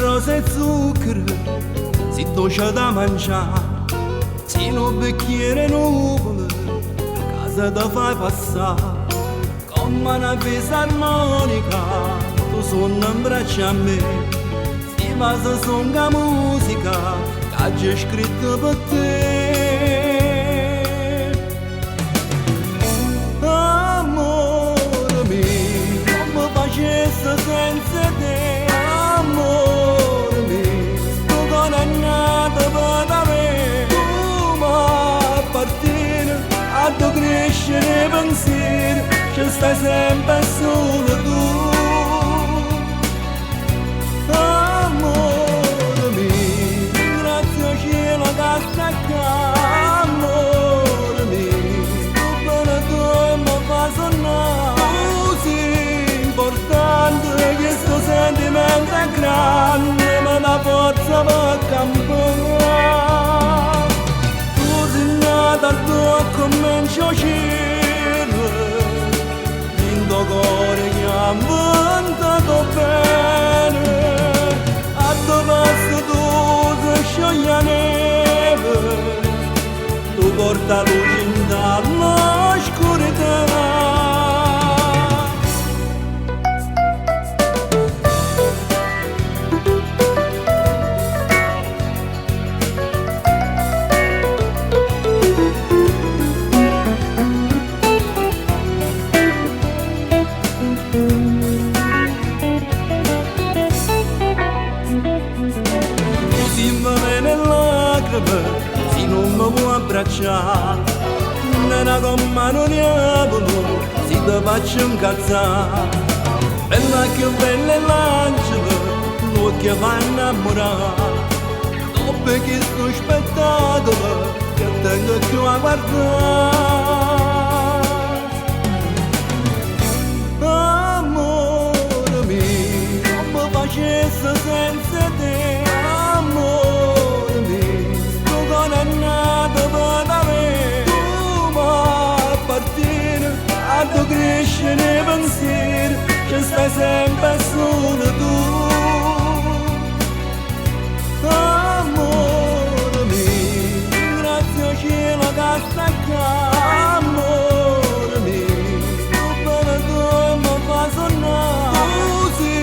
rosa e zucchero, si dolce da mangiare, si un bicchiere nuvole, casa da fai passare, come una fisarmonica, tu suoni in braccio a me, si basa su una musica, che ha già scritto per te. Amore mio, come facesse senza te, amore mio, tu condannato per me, tu mi appartieni, a tu crescere pensieri, ci stai sempre solo tu. Amore mio, grazie cielo che stai qua, amore mio, tu bene tu mi fa sonnare, così importante che sto sentimento è grande, ma la forza per campare. Tu sei nata al tuo comincio cielo, in tuo cuore che ha inventato bene, a tuo passo tu si scioglie la neve, tu porta luce in dall'oscurità. Si non mi può abbracciare, nella gomma non diavolo, si ti faccio incazzare. Bella che bella è l'angelo, l'occhio fa innamorare, dopo che sto spettacolo, che tengo più a guardare. Amore mio, come facesse senza te, amore mio, tu condannato per me, tu mi appartieni, a tu crescere pensieri, ci stai sempre solo tu. Amore mio, grazie cielo che stai qua, amore mio, tu bene tu mi fa sonnare, così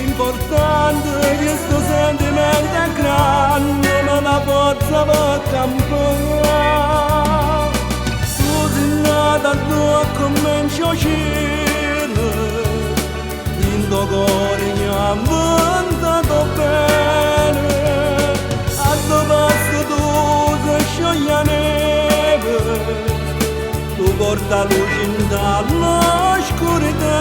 importante che sto sentimento è grande, ma la forza per campare. Tu sei nata al tuo comincio cielo, in tuo cuore che ha inventato bene, a tuo passo tu si scioglie la neve, tu porta luce in dall'oscurità.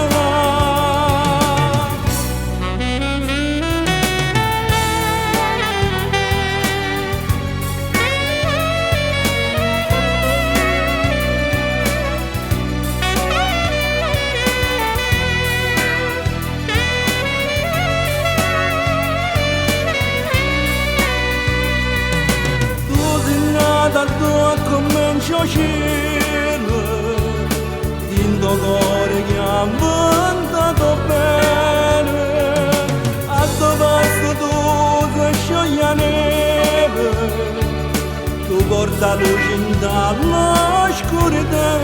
Dal tuo comincio cielo, in tuo cuore che ha inventato bene, a tuo passo tu si scioglie la neve, tu porta luce in dall'oscurità.